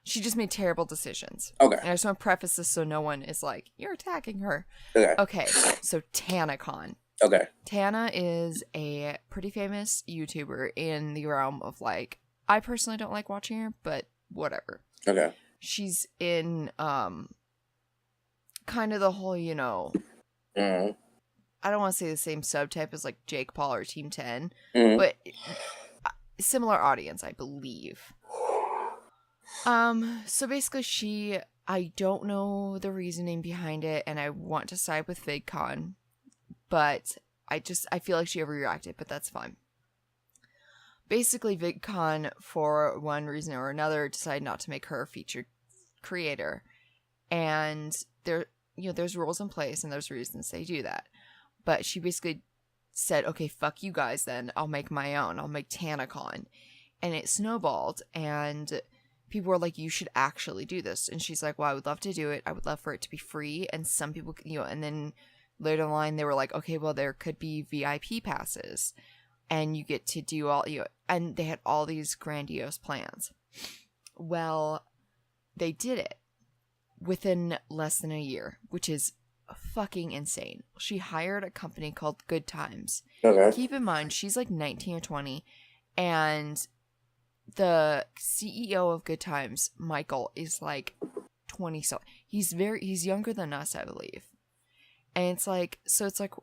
She just made terrible decisions.
Okay.
And I just want to preface this so no one is like, you're attacking her. Okay, so Tanacon.
Okay.
Tana is a pretty famous YouTuber in the realm of like, I personally don't like watching her, but whatever.
Okay.
She's in kind of the whole, you know, I don't want to say the same subtype as like Jake Paul or Team 10, but similar audience, I believe. So basically I don't know the reasoning behind it, and I want to side with VidCon, but I feel like she overreacted, but that's fine. Basically, VidCon, for one reason or another, decided not to make her a featured creator, and there's rules in place, and there's reasons they do that, but she basically said, okay, fuck you guys then, I'll make my own, I'll make Tanacon, and it snowballed, and people were like, you should actually do this. And she's like, well, I would love to do it. I would love for it to be free. And some people, and then later in the line, they were like, okay, well, there could be VIP passes. And you get to do all, and they had all these grandiose plans. Well, they did it within less than a year, which is fucking insane. She hired a company called Good Times.
Okay.
Keep in mind, she's like 19 or 20, and the CEO of Good Times, Michael, is like 20 so he's younger than us, I believe. And it's like,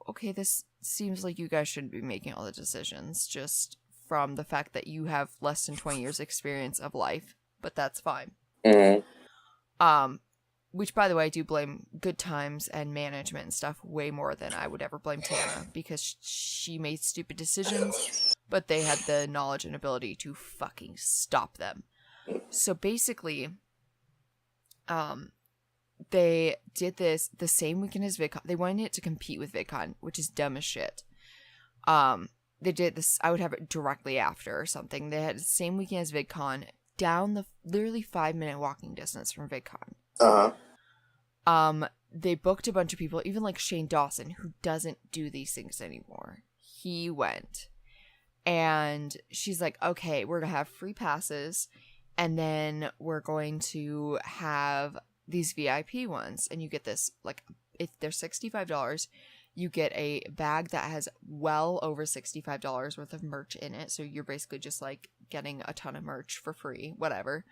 okay, this seems like you guys shouldn't be making all the decisions just from the fact that you have less than 20 years experience of life, but that's fine. Which, by the way, I do blame Good Times and management and stuff way more than I would ever blame Tana, because she made stupid decisions, but they had the knowledge and ability to fucking stop them. So basically, they did this the same weekend as VidCon. They wanted it to compete with VidCon, which is dumb as shit. They did this, I would have it directly after or something. They had the same weekend as VidCon, down the literally 5-minute walking distance from VidCon. They booked a bunch of people, even like Shane Dawson, who doesn't do these things anymore. He went. And she's like, okay, we're going to have free passes. And then we're going to have these VIP ones, and you get this, like, if they're $65, you get a bag that has well over $65 worth of merch in it. So you're basically just like getting a ton of merch for free, whatever.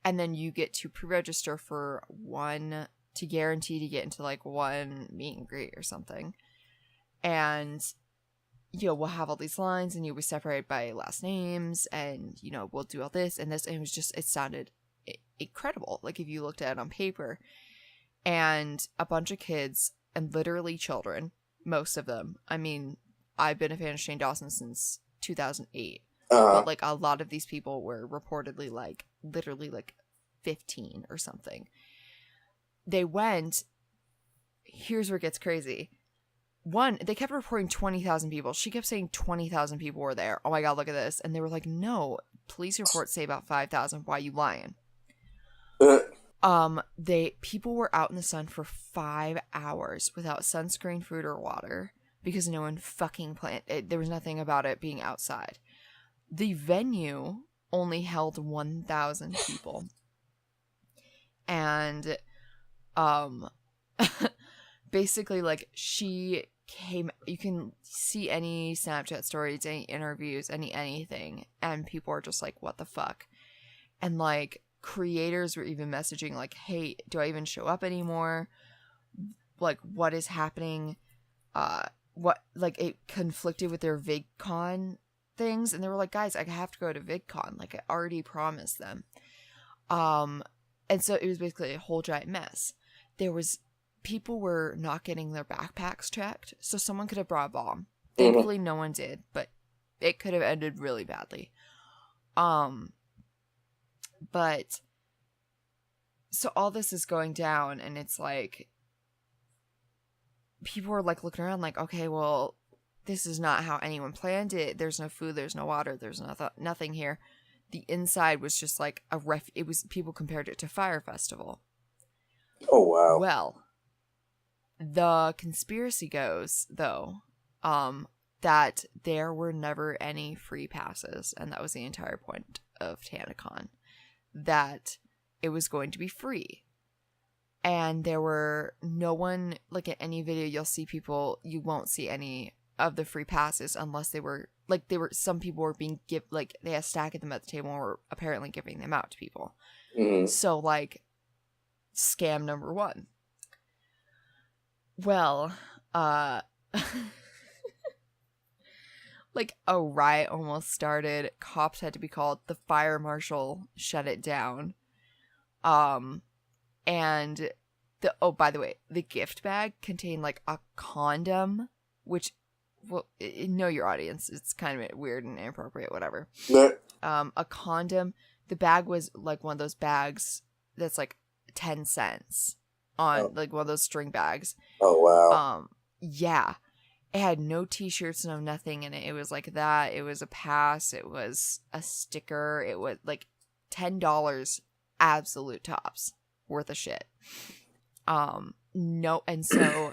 And then you get to pre-register for one, to guarantee to get into like one meet and greet or something. And, you know, we'll have all these lines, and you'll be separated by last names, and, you know, we'll do all this and this. And it was just, it sounded incredible. Like, if you looked at it on paper. And a bunch of kids, and literally children, most of them. I mean, I've been a fan of Shane Dawson since 2008. But, like, a lot of these people were reportedly, like, literally, like, 15 or something. They went, here's where it gets crazy. One, they kept reporting 20,000 people. She kept saying 20,000 people were there. Oh my God, look at this. And they were like, no, police reports say about 5,000. Why are you lying? People were out in the sun for 5 hours without sunscreen, food, or water because no one fucking planned it. There was nothing about it being outside. The venue only held 1,000 people. And, basically, like, she came, you can see any Snapchat stories, any interviews, anything, and people are just like, what the fuck? And, like, creators were even messaging, like, hey, do I even show up anymore? Like, what is happening? It conflicted with their VidCon things, and they were like, guys, I have to go to VidCon. Like, I already promised them. And so it was basically a whole giant mess. People were not getting their backpacks checked, so someone could have brought a bomb. Thankfully, no one did, but it could have ended really badly. But so all this is going down, and it's like, people were like looking around like, okay, well, this is not how anyone planned it. There's no food, there's no water, there's nothing here. The inside was just like people compared it to Fire Festival.
Oh, wow.
Well, the conspiracy goes, though, that there were never any free passes, and that was the entire point of Tanacon, that it was going to be free. And there were no one, like, in any video you'll see people, you won't see any of the free passes unless some people were being they had a stack of them at the table and were apparently giving them out to people.
Mm-hmm.
So, like, scam number one. Well, like, a riot almost started. Cops had to be called. The fire marshal shut it down. And by the way, the gift bag contained, like, a condom, which, well, know your audience. It's kind of weird and inappropriate, whatever. A condom. The bag was, like, one of those bags that's, like, 10 cents on, like, one of those string bags.
Oh, wow.
Yeah. It had no t-shirts, no nothing in it. It was like that. It was a pass. It was a sticker. It was, like, $10 absolute tops worth of shit. No, and so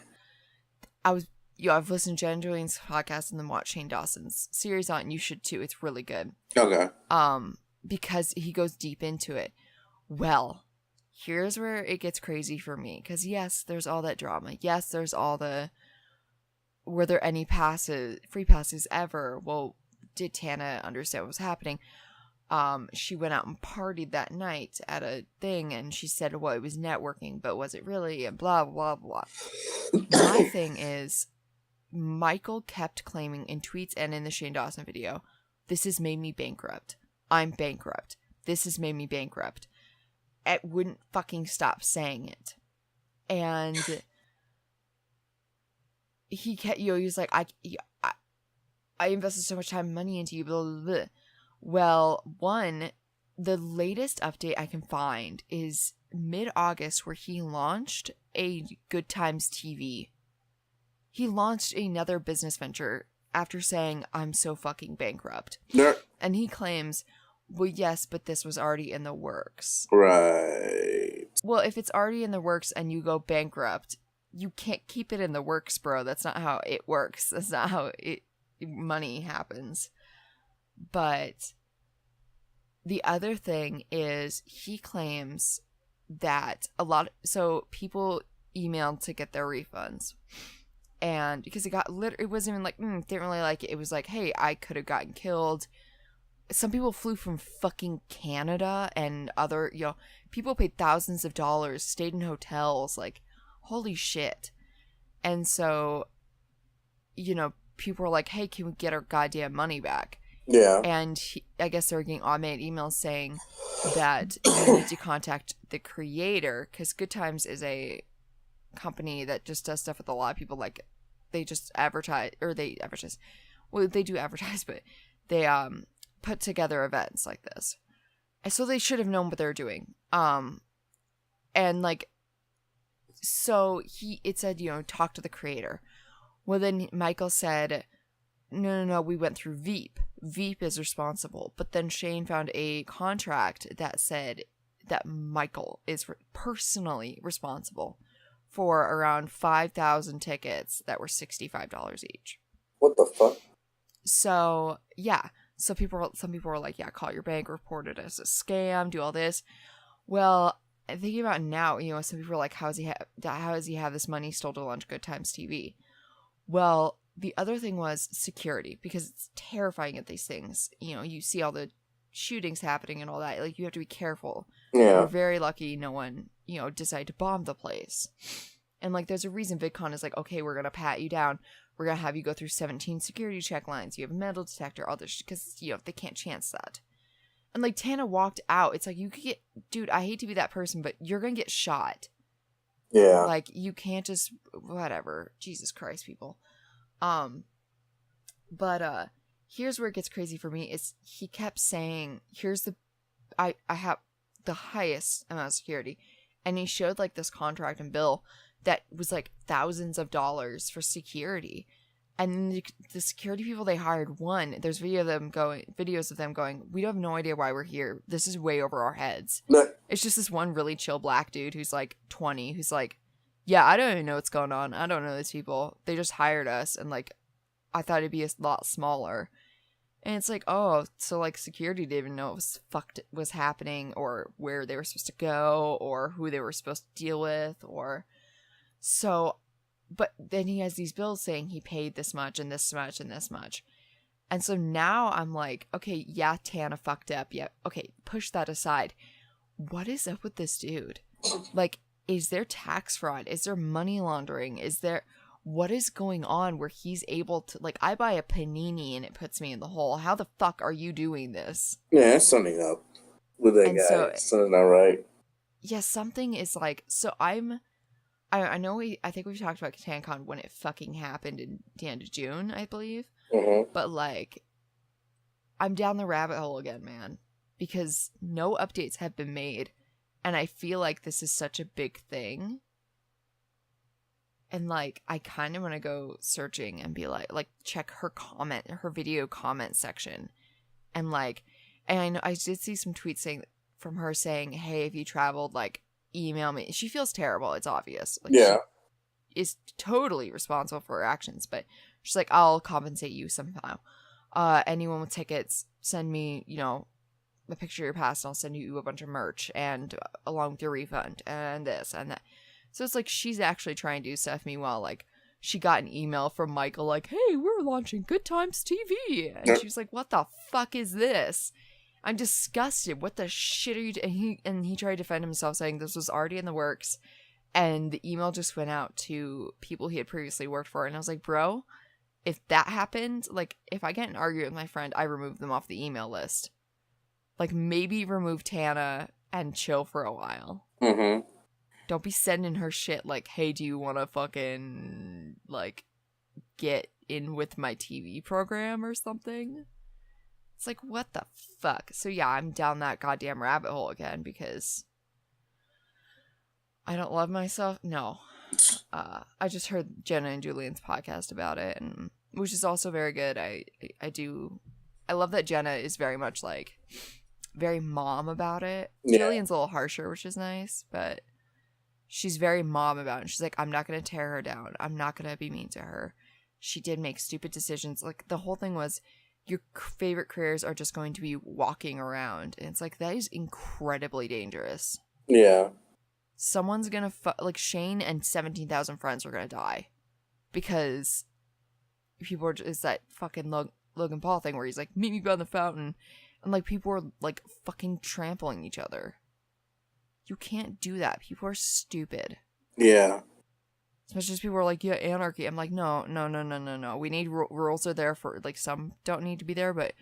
I've listened to Jen Jolene's podcast and then watched Shane Dawson's series on it, and you should too. It's really good.
Okay.
Because he goes deep into it. Well, here's where it gets crazy for me. Because yes, there's all that drama. Yes, there's all the, were there any free passes ever? Well, did Tana understand what was happening? She went out and partied that night at a thing, and she said, well, it was networking, but was it really? And blah, blah, blah. My thing is, Michael kept claiming in tweets and in the Shane Dawson video, this has made me bankrupt. I'm bankrupt. This has made me bankrupt. It wouldn't fucking stop saying it. And he kept, he was like, I invested so much time and money into you, blah, blah, blah. Well, the latest update I can find is mid-August, where he launched a Good Times TV. He launched another business venture after saying, I'm so fucking bankrupt.
Yeah.
And he claims, well, yes, but this was already in the works.
Right.
Well, if it's already in the works and you go bankrupt, you can't keep it in the works, bro. That's not how it works. That's not how money happens. But the other thing is he claims that people emailed to get their refunds. And because it wasn't even like, didn't really like it. It was like, hey, I could have gotten killed. Some people flew from fucking Canada and other, people paid thousands of dollars, stayed in hotels, like, holy shit. And so, people were like, hey, can we get our goddamn money back?
Yeah.
And I guess they're getting automated emails saying that you need to contact the creator, because Good Times is a company that just does stuff with a lot of people. Like, they just advertise. Well, they do advertise, but they put together events like this. And so they should have known what they're doing. And like, so it said, talk to the creator. Well, then Michael said, no, we went through Veep. Veep is responsible. But then Shane found a contract that said that Michael is personally responsible for around 5,000 tickets that were $65 each.
What the fuck?
So, yeah. So some people were like, yeah, call your bank, report it as a scam, do all this. Well, thinking about it now, some people are like, how does he have this money still to launch Good Times TV? Well, the other thing was security, because it's terrifying at these things. You see all the shootings happening and all that. Like, you have to be careful.
Yeah.
We're very lucky no one, decided to bomb the place. And, like, there's a reason VidCon is like, okay, we're going to pat you down. We're going to have you go through 17 security check lines. You have a metal detector, all this, because, they can't chance that. And, like, Tana walked out. It's like, you could get, dude, I hate to be that person, but you're going to get shot.
Yeah.
Like, you can't just, whatever. Jesus Christ, people. But here's where it gets crazy for me is he kept saying, I have the highest amount of security. And he showed like this contract and bill that was like thousands of dollars for security. And the security people they hired, there's videos of them going, we have no idea why we're here. This is way over our heads. It's just this one really chill black dude who's like 20, who's like, yeah, I don't even know what's going on. I don't know these people. They just hired us, and like, I thought it'd be a lot smaller. And it's like, oh, so like security didn't even know what was happening, or where they were supposed to go, or who they were supposed to deal with, or so. But then he has these bills saying he paid this much and this much and this much. And so now I'm like, okay, yeah, Tana fucked up. Yeah, okay, push that aside. What is up with this dude? Like, is there tax fraud? Is there money laundering? What is going on where he's able to, like, I buy a panini and it puts me in the hole. How the fuck are you doing this?
Yeah, that's something up with that guy. So, something not right.
Yeah, something is like, so I know I think we've talked about Tanacon when it fucking happened in the end of June, I believe.
Mm-hmm.
But like, I'm down the rabbit hole again, man, because no updates have been made. And I feel like this is such a big thing. And like, I kind of want to go searching and be like check her video comment section. And like, and I know I did see some tweets from her saying, hey, if you traveled, like, email me. She feels terrible. It's obvious. Like,
yeah.
She is totally responsible for her actions, but she's like, I'll compensate you somehow. Anyone with tickets, send me, a picture of your pass, and I'll send you a bunch of merch, and along with your refund, and this and that. So it's like she's actually trying to do stuff. Meanwhile, like, she got an email from Michael like, hey, we're launching Good Times TV. And she was like, what the fuck is this? I'm disgusted. What the shit are you doing? And he tried to defend himself, saying this was already in the works. And the email just went out to people he had previously worked for. And I was like, bro, if that happened, like, if I get in an argument with my friend, I remove them off the email list. Like, maybe remove Tana and chill for a while.
Mm-hmm.
Don't be sending her shit like, hey, do you want to fucking, like, get in with my TV program or something? It's like, what the fuck? So yeah, I'm down that goddamn rabbit hole again because I don't love myself. No. I just heard Jenna and Julian's podcast about it, and which is also very good. I love that Jenna is very much like very mom about it. Yeah. Julian's a little harsher, which is nice, but she's very mom about it. And she's like, I'm not going to tear her down. I'm not going to be mean to her. She did make stupid decisions. Like, the whole thing was your favorite careers are just going to be walking around. And it's like, that is incredibly dangerous.
Yeah.
Someone's gonna, like, Shane and 17,000 friends are gonna die. Because people are just, it's that fucking Logan Paul thing where he's like, meet me by the fountain. And, like, people are, like, fucking trampling each other. You can't do that. People are stupid.
Yeah.
Especially as people are like, yeah, anarchy. I'm like, no. We need rules are there for, like, some don't need to be there, but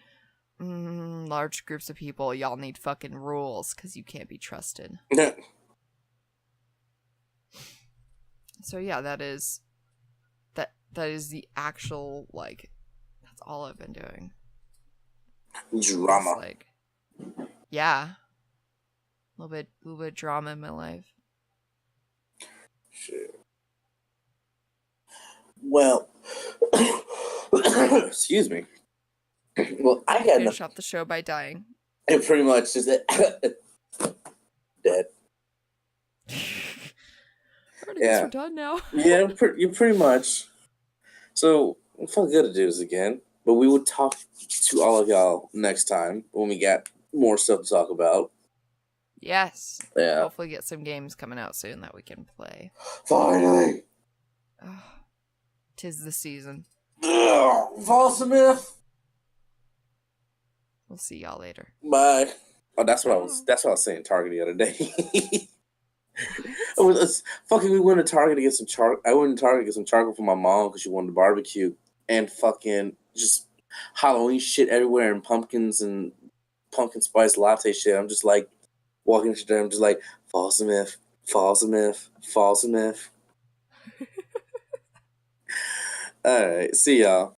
large groups of people, y'all need fucking rules because you can't be trusted. So yeah, that is the actual, like, that's all I've been doing.
Drama.
It's like, yeah, a little bit of drama in my life.
Shit. Well, excuse me. Well, I had
Finish off the show by dying.
It pretty much is dead.
I guess we're done now.
Yeah, you pretty much. So it felt good to do this again, but we would talk to all of y'all next time when we got more stuff to talk about.
Yes.
Yeah.
Hopefully get some games coming out soon that we can play.
Finally.
Oh, 'tis the season.
False myth.
We'll see y'all later.
Bye. Oh, that's what I was saying. Target the other day. We went to Target to get some charcoal. I went to Target to get some charcoal for my mom because she wanted to barbecue, and fucking just Halloween shit everywhere and pumpkins and pumpkin spice latte shit. I'm just like walking into there. I'm just like, false myth, false myth, false myth. All right, see y'all.